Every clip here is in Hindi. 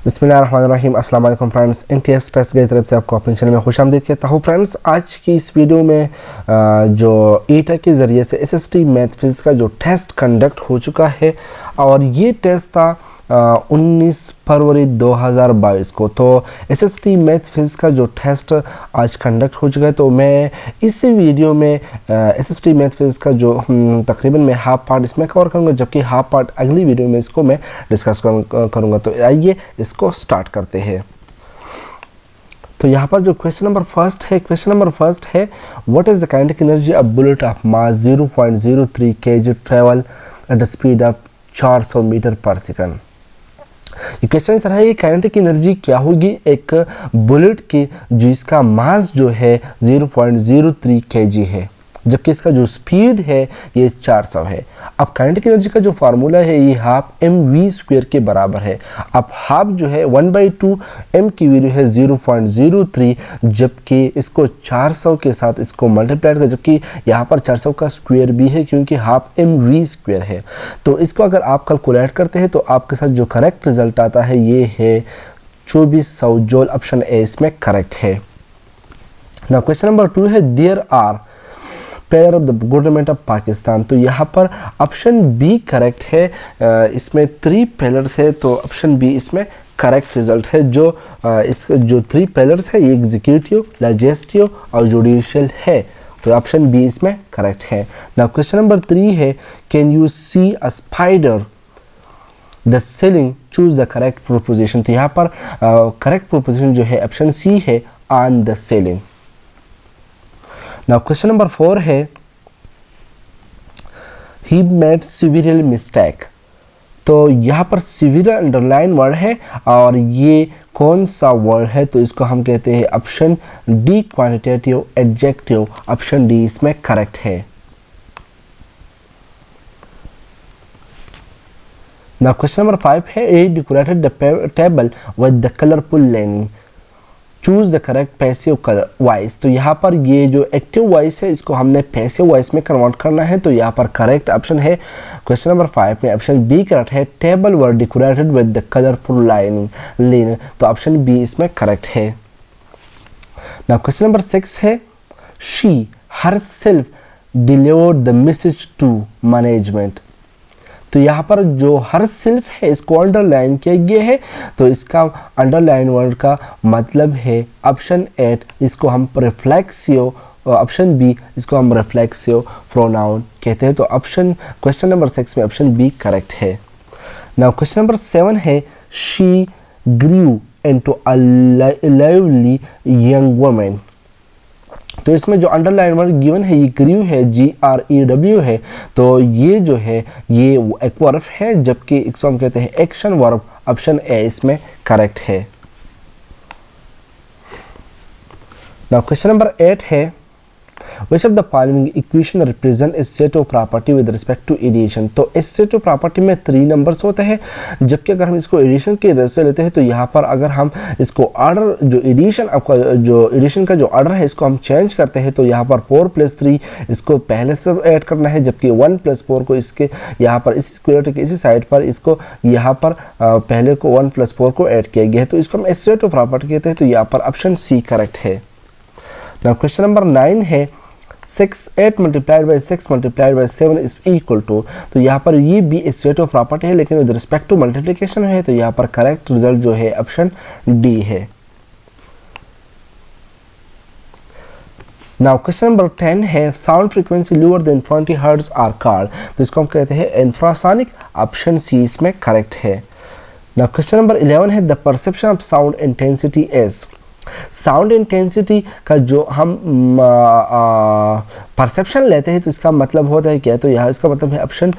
बिस्मिल्लाहिर्रहमानिर्रहीम। अस्सलाम वालेकुम फ्रेंड्स, NTS टेस्ट की तरफ से आपको अपने चैनल में खुशामदीद कहता हूँ। फ्रेंड्स, आज की इस वीडियो में जो ईटा के ज़रिए से SST मैथ फिज़िक्स का जो टेस्ट कंडक्ट हो चुका है और ये टेस्ट था 19 फरवरी 2022 को। तो SST मैथ फिज़िक्स का जो टेस्ट आज कंडक्ट हो चुका है, तो मैं इस वीडियो में SST मैथ फिज़िक्स का जो तकरीबन मैं हाफ पार्ट इसमें कवर करूँगा, जबकि हाफ पार्ट अगली वीडियो में इसको मैं डिस्कस करूँगा। तो आइए इसको स्टार्ट करते हैं। तो यहाँ पर जो क्वेश्चन नंबर फर्स्ट है what is the kinetic energy of bullet of mass 0.03 kg travel at the speed of 400 metre per second. ये क्वेश्चन सर है, ये काइनेटिक एनर्जी क्या होगी एक बुलेट की जिसका मास जो है 0.03 kg है, जबकि इसका जो स्पीड है ये 400 है। अब काइनेटिक एनर्जी का जो फार्मूला है ये हाफ mv² के बराबर है। अब हाफ जो है 1/2 m की वैल्यू है 0.03, जबकि इसको 400 के साथ इसको मल्टीप्लाई कर, जबकि यहाँ पर 400 का स्क्वायर भी है क्योंकि हाफ mv² है। तो इसको अगर आप कैलकुलेट करते हैं तो आपके साथ जो करेक्ट रिजल्ट आता है ये है 2400 जूल। ऑप्शन ए इसमें करेक्ट है। नाउ क्वेश्चन नंबर 2 है there are pair of the government of Pakistan. तो यहाँ पर ऑप्शन बी करेक्ट है। इसमें 3 पिलर्स है, तो ऑप्शन बी इसमें करेक्ट रिजल्ट है। जो इसके जो 3 पिलर्स है ये एग्जीक्यूटिव, लेजिस्लेटिव और जुडिशियल है, तो ऑप्शन बी इसमें करेक्ट है। नाउ क्वेश्चन नंबर 3 है can you see a spider the ceiling, choose the correct proposition. तो यहाँ पर करेक्ट प्रोपोजिशन जो है ऑप्शन सी है on the ceiling. Now question number 4 है ही मेड सिवियर मिस्टेक। तो यहाँ पर सिवियर अंडरलाइन वर्ड है और ये कौन सा वर्ड है, तो इसको हम कहते हैं option D quantitative adjective. Option D इसमें करेक्ट है। नाउ क्वेश्चन नंबर 5 है a decorated the table with the colourful lining, choose the correct passive voice. तो यहाँ पर ये जो एक्टिव वॉइस है इसको हमने पैसिव वॉइस में कन्वर्ट करना है, तो यहाँ पर करेक्ट ऑप्शन है क्वेश्चन नंबर 5 में ऑप्शन बी करेक्ट है table were decorated with the colourful lining, तो ऑप्शन बी इसमें करेक्ट है। नाउ क्वेश्चन नंबर 6 है she herself delivered the message to management. तो यहाँ पर जो हर सेल्फ है इसको अंडरलाइन किया गया है, तो इसका अंडरलाइन वर्ड का मतलब है ऑप्शन 8, इसको हम रिफ्लेक्सिव, ऑप्शन बी इसको हम रिफ्लेक्सिव प्रोनाउन कहते हैं। तो ऑप्शन क्वेश्चन नंबर 6 में ऑप्शन बी करेक्ट है। नाउ क्वेश्चन नंबर 7 है she Guru into a lively young woman. तो इसमें जो अंडरलाइन वर्ड गिवन है ये ग्रीव है, GREW है, तो ये जो है ये एक वर्ब है, जबकि इसको हम कहते हैं एक्शन वर्ब। ऑप्शन ए इसमें करेक्ट है। नाउ क्वेश्चन नंबर 8 है which of the following equation represent state of property with respect to addition। तो state of property में 3 नंबर्स होते हैं, जबकि अगर हम इसको एडिशन के तरफ से लेते हैं तो यहाँ पर अगर हम इसको ऑर्डर जो एडिशन का जो ऑर्डर है इसको हम चेंज करते हैं, तो यहाँ पर 4 + 3 इसको पहले से ऐड करना है, जबकि 1 + 4 को इसके यहाँ पर इस स्क्वायर के इसी साइड पर इसको यहाँ पर पहले को 1 + 4 को ऐड किया गया है, तो इसको हम स्टेट ऑफ प्रॉपर्टी कहते हैं। तो यहाँ पर ऑप्शन सी करेक्ट है। नाउ क्वेश्चन नंबर 9 है 8 × 6 × 7 इज इक्वल टू। तो यहाँ पर ये भी स्टेट ऑफ प्रॉपर्टी है, लेकिन विद रिस्पेक्ट टू मल्टीप्लिकेशन है, तो यहाँ पर करेक्ट रिजल्ट जो है ऑप्शन डी है। नाउ क्वेश्चन नंबर 10 है sound frequency lower than 20 hertz are called. तो इसको हम कहते हैं इंफ्रासोनिक। ऑप्शन सी इसमें करेक्ट है। नाउ क्वेश्चन नंबर 11 है the perception of sound intensity is. Sound intensity का जो हम परसेप्शन लेते हैं तो इसका मतलब होता है क्या, तो यहाँ इसका मतलब है ऑप्शन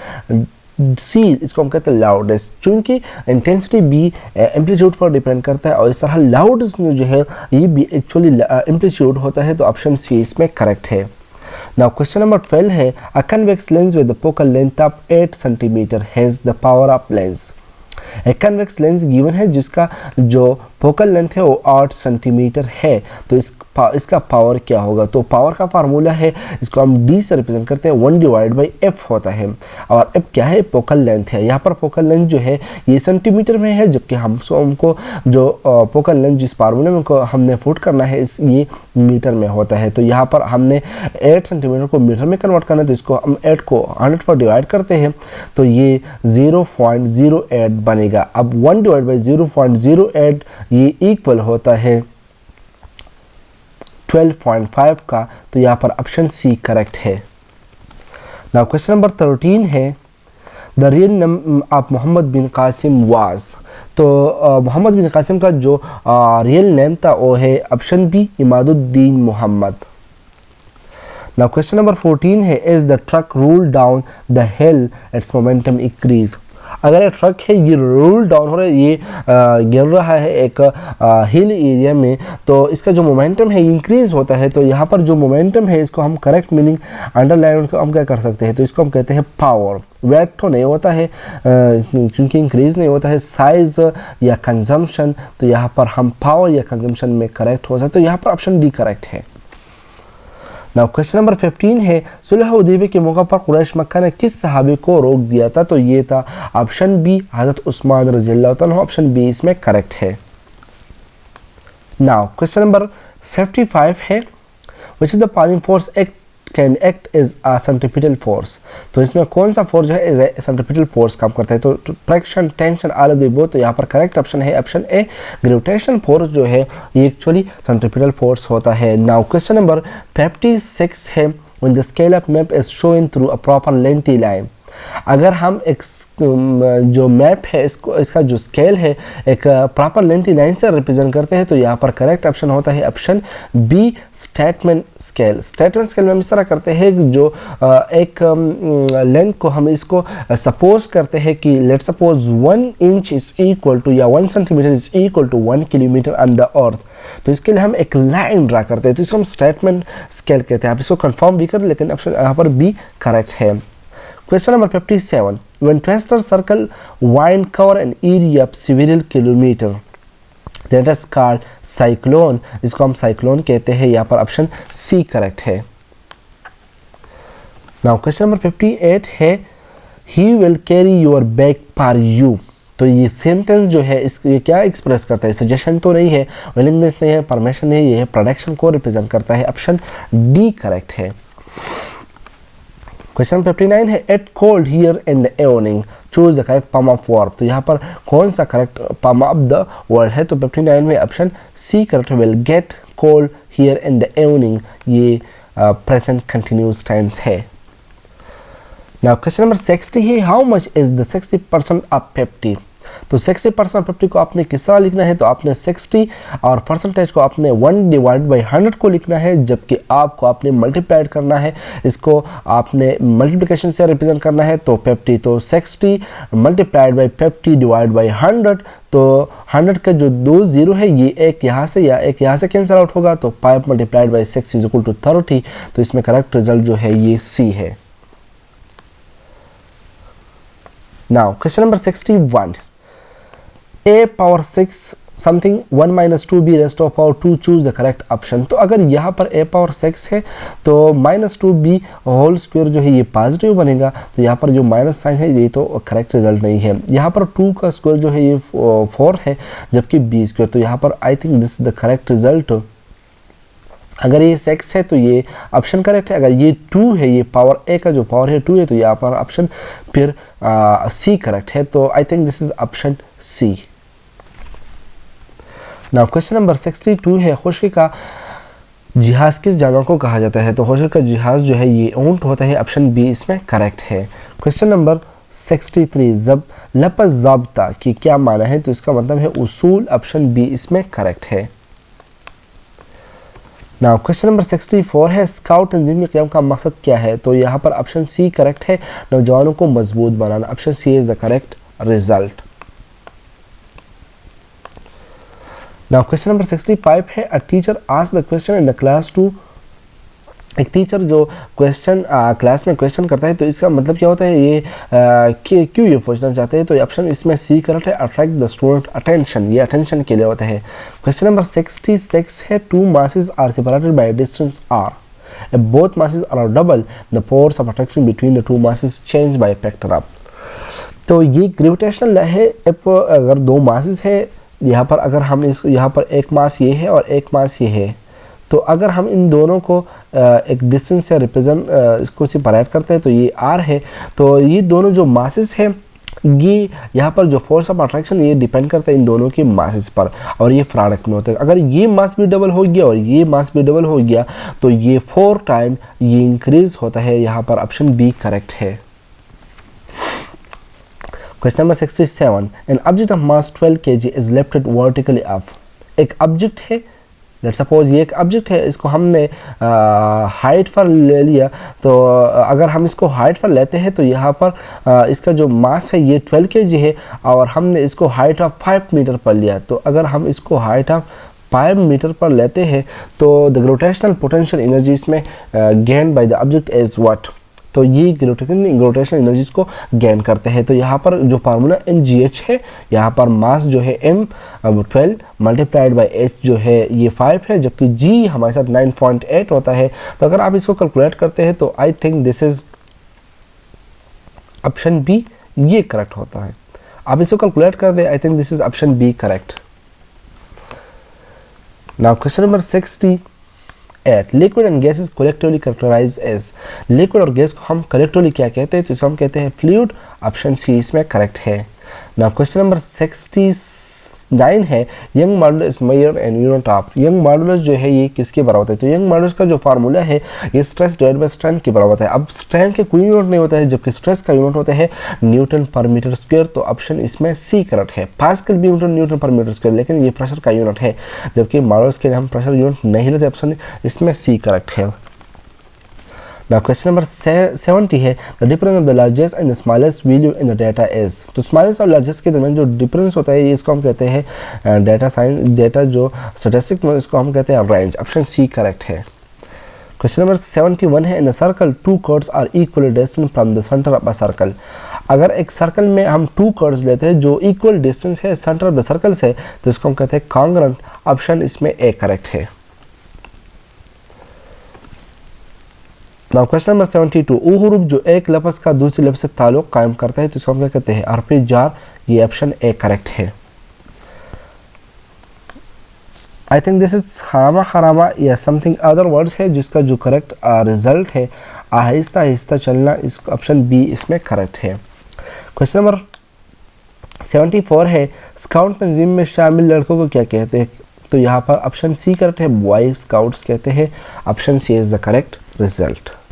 सी, इसको हम कहते हैं लाउडेस्ट, चूंकि इंटेंसिटी भी एम्पलीट्यूड पर डिपेंड करता है और इस तरह लाउड जो है ये भी एक्चुअली एम्पलीट्यूड होता है, तो ऑप्शन सी इसमें करेक्ट है। नाउ क्वेश्चन नंबर 12 है अ convex lens with the focal length of 8 centimetre has the power of lens. एक कन्वेक्स लेंस गिवन है जिसका जो फोकल लेंथ है वो 8 सेंटीमीटर है, तो इसका पावर क्या होगा? तो पावर का फार्मूला है, इसको हम डी से रिप्रेजेंट करते हैं, 1 डिवाइड बाई एफ होता है। और एफ क्या है? फोकल लेंथ है। यहाँ पर फोकल लेंथ जो है ये सेंटीमीटर में है, जबकि हमको जो फोकल लेंथ जिस फार्मूले में हमने फुट करना है ये मीटर में होता है। तो यहाँ पर हमने 8 सेंटीमीटर को मीटर में कन्वर्ट करना है, तो इसको हम 8 को 100 पर डिवाइड करते हैं, तो ये 0.08 बनेगा। अब 1 डिवाइड बाई 0.08 ये इक्वल होता है 12.5 का, तो यहाँ पर ऑप्शन सी करेक्ट है। नाउ क्वेश्चन नंबर 13 है, the real name of Mohammad bin Qasim was. तो मोहम्मद बिन कासिम का जो रियल नेम था वो है option B Imaduddin Mohammad. Now question number 14 है, is the truck roll down the hill its momentum increase. अगर ये ट्रक है ये रोल डाउन हो रहा है, ये गिर रहा है एक हिल एरिया में, तो इसका जो मोमेंटम है इंक्रीज होता है। तो यहाँ पर जो मोमेंटम है इसको हम करेक्ट मीनिंग अंडरलाइन हम क्या कर सकते हैं, तो इसको हम कहते हैं पावर। वेट तो नहीं होता है क्योंकि इंक्रीज नहीं होता है, साइज या कंजम्पशन, तो यहाँ पर हम पावर या कंजम्पशन में करेक्ट हो सकते, तो यहाँ पर ऑप्शन डी करेक्ट है। नाउ क्वेश्चन नंबर 15 है, सुलह हुदैबिया के मौका पर कुरैश मक्का ने किस सहाबी को रोक दिया था? तो ये था ऑप्शन बी हज़रत उस्मान रज़ियल्लाहु ताला अन्हु, ऑप्शन बी इसमें करेक्ट है। नाउ क्वेश्चन नंबर 55 है, which is the following force can act as a centripetal force. तो इसमें कौन सा फोर्स जो है एज ए सेंट्रीपिटल फोर्स काम करता है? तो friction, tension, all of the both, तो यहाँ पर करेक्ट ऑप्शन है ऑप्शन ए ग्रेविटेशनल फोर्स जो है ये एक्चुअली सेंट्रीपिटल फोर्स होता है। नाउ क्वेश्चन नंबर 56 है, when the scale of map is shown through a proper lengthy line. अगर हम एक जो मैप है इसका जो स्केल है एक प्रॉपर लेंथी लाइन से रिप्रेजेंट करते हैं, तो यहाँ पर करेक्ट ऑप्शन होता है option B statement scale. Statement scale में हम इस तरह करते हैं, जो एक लेंथ को हम इसको सपोज करते हैं कि let suppose 1 inch is equal to या 1 centimetre is equal to 1 kilometre on the earth. तो इसके लिए हम एक लाइन ड्रा करते हैं, तो इसको हम स्टेटमेंट स्केल कहते हैं। आप इसको कंफर्म भी कर, लेकिन ऑप्शन यहाँ पर बी करेक्ट है। Question number 57. When twisted circle wind cover an area of several kilometer, that is called cyclone. इसको हम साइक्लोन कहते हैं। यहाँ पर ऑप्शन सी करेक्ट है। Now question number 58 है, he will carry your bag for you. तो ये सेंटेंस जो है ये क्या एक्सप्रेस करता है? सजेशन तो नहीं है, विलिंगनेस नहीं है, परमिशन नहीं है, ये है प्रोडक्शन को रिप्रेजेंट करता है। ऑप्शन डी करेक्ट है। क्वेश्चन 59 है, it cold here in the evening choose the correct form of verb. तो यहाँ पर कौन सा correct form of the word है? तो 59 में ऑप्शन सी करेक्ट है, will get cold here in the evening, ये प्रेजेंट कंटिन्यूस टेंस है। नाउ क्वेश्चन नंबर 60 है, how much is the 60% of 50। तो 60% ऑफ 50 को आपने किस तरह लिखना है? तो आपने 60 और परसेंटेज को आपने 1 डिवाइड बाई 100 को लिखना है, जबकि आपको आपने मल्टीप्लाइड करना है, इसको आपने मल्टीप्लिकेशन से रिप्रेजेंट करना है। तो 50, तो 60 मल्टीप्लाइड बाई 50 डिवाइड बाई 100, तो 100 का जो 2 जीरो है ये एक यहाँ से या एक यहाँ से कैंसिल आउट होगा, तो 5 multiplied by 6 is equal to 30। तो इसमें करेक्ट रिजल्ट जो है ये सी है। Now question number 61, a power 6 something 1 minus 2b raised to power 2, choose the correct option। तो अगर यहाँ पर a पावर 6 है तो माइनस 2b होल स्क्वायर जो है ये पॉजिटिव बनेगा, तो यहाँ पर जो माइनस साइन है ये तो करेक्ट रिजल्ट नहीं है। यहाँ पर 2 का स्क्वायर जो है ये 4 है, जबकि b स्क्वायर, तो यहाँ पर आई think this is the correct result. अगर ये 6 है तो ये ऑप्शन करेक्ट है, अगर ये 2 है, ये पावर a का जो पावर है 2 है, तो यहाँ पर ऑप्शन फिर सी करेक्ट है। तो I think this is option C. Now question number 62 है, खुशी का जिहाज किस जानवर को कहा जाता है? तो खुशी का जिहाज जो है ये ऊंट होता है। ऑप्शन बी इसमें करेक्ट है। क्वेश्चन नंबर 63, जब लफ्ज़ ज़ाब्ता की क्या माना है? तो इसका मतलब है उसूल। ऑप्शन बी इसमें करेक्ट है। नाउ क्वेश्चन नंबर 64 है, स्काउट तंजीम के क़याम का मकसद क्या है? तो यहाँ पर ऑप्शन सी करेक्ट है, नौजवानों को मजबूत बनाना। Option C is the correct result. Now question number 65 है, a teacher asked the question in the class to एक टीचर जो क्वेश्चन क्लास में क्वेश्चन करता है तो इसका मतलब क्या होता है, ये क्यों ये पूछना चाहते हैं, तो ऑप्शन इसमें सी करेक्ट है, अट्रैक्ट द स्टूडेंट अटेंशन, ये अटेंशन के लिए होता है। क्वेश्चन नंबर 66 है, two masses are separated by distance R, if both masses are double the force of attraction between the two masses change by factor of। तो ये ग्रेविटेशनल है, अगर दो मासेस है यहाँ पर, अगर हम इसको यहाँ पर एक मास ये है और एक मास ये है, तो अगर हम इन दोनों को एक डिस्टेंस से रिप्रेजेंट इसको सेपरेट करते हैं तो ये आर है। तो ये दोनों जो मासेस हैं, ये यहाँ पर जो फोर्स ऑफ अट्रैक्शन ये डिपेंड करता है इन दोनों के मासेस पर, और ये प्रोडक्ट में होता है। अगर ये मास भी डबल हो गया और ये मास भी डबल हो गया तो ये 4 टाइम ये इंक्रीज होता है। यहाँ पर ऑप्शन बी करेक्ट है। Question number 67, an object of mass 12 kg is lifted vertically up. एक ऑब्जेक्ट है, लेट्स सपोज ये एक ऑब्जेक्ट है, इसको हमने हाइट पर ले लिया, तो अगर हम इसको हाइट पर लेते हैं तो यहाँ पर इसका जो मास है ये 12 kg है, और हमने इसको हाइट ऑफ 5 मीटर पर लिया। तो अगर हम इसको हाइट ऑफ 5 मीटर पर लेते हैं तो द ग्रेविटेशनल पोटेंशियल एनर्जी इसमें gain by the object is what, तो ये ग्रेविटेशनल एनर्जीज को गेन करते हैं। तो यहाँ पर जो फार्मूला mgh है, यहाँ पर मास जो है m12 मल्टीप्लाइड बाय h जो है ये 5 है, जबकि g हमारे साथ 9.8 होता है। तो अगर आप इसको कैलकुलेट करते हैं तो I think this is option B, ये करेक्ट होता है। आप इसको कैलकुलेट कर दे, I think this is option B correct. Now question number 68, liquid and gases collectively characterize as. Liquid और गैस को हम कलेक्टिवली क्या कहते हैं, तो इसको हम कहते हैं फ्लूइड, ऑप्शन सी इसमें करेक्ट है। नाउ क्वेश्चन नंबर 69 है, young modulus measured in unit of. Young modulus जो है ये किसके बराबर होता है, तो यंग मॉडुलस का जो फार्मूला है ये स्ट्रेस डिवाइड बाय स्ट्रेंथ के बराबर होता है। अब स्ट्रेंथ के कोई यूनिट नहीं होता है, जबकि स्ट्रेस का यूनिट होता है न्यूटन पर मीटर स्क्वायर। तो ऑप्शन इसमें सी करेक्ट है। पास्कल भी न्यूटन पर मीटर स्क्वायर, लेकिन ये प्रेशर का यूनिट है, जबकि मॉडुलस के लिए हम प्रेशर यूनिट नहीं लेते। ऑप्शन इसमें सी करेक्ट है। Now question number 70 है, the difference of the largest and the smallest value in the data is। तो smallest और largest के दरमियान जो डिफरेंस होता है इसको हम कहते हैं डेटा साइंस, डेटा जो स्टैटिस्टिक्स में इसको हम कहते हैं रेंज। ऑप्शन सी करेक्ट है। क्वेश्चन नंबर 71 है, in a circle 2 chords are equal distance from the centre of a circle. अगर एक सर्कल में हम 2 chords लेते हैं जो इक्वल डिस्टेंस है सेंटर ऑफ द सर्कल से, तो इसको हम कहते हैं कॉन्ग्रुएंट। ऑप्शन इसमें ए करेक्ट है। नाउ क्वेश्चन नंबर 72, ऊ हुरूफ जो एक लफ्ज़ का दूसरे लफ्ज़ से ताल्लुक़ कायम करता है तो इसको हम क्या कहते हैं, हर्फ़े जार। ये ऑप्शन ए करेक्ट है। आई थिंक दिस इज खरामा खरामा या समथिंग अदर वर्ड्स है, जिसका जो करेक्ट रिजल्ट है आहिस्ता आहिस्ता चलना, इस ऑप्शन बी इसमें करेक्ट है। क्वेश्चन नंबर 74 है, स्काउट तंजीम में शामिल लड़कों को क्या कहते हैं, तो यहाँ पर ऑप्शन सी करेक्ट है, बॉय स्काउट्स कहते हैं। Option C is the correct result.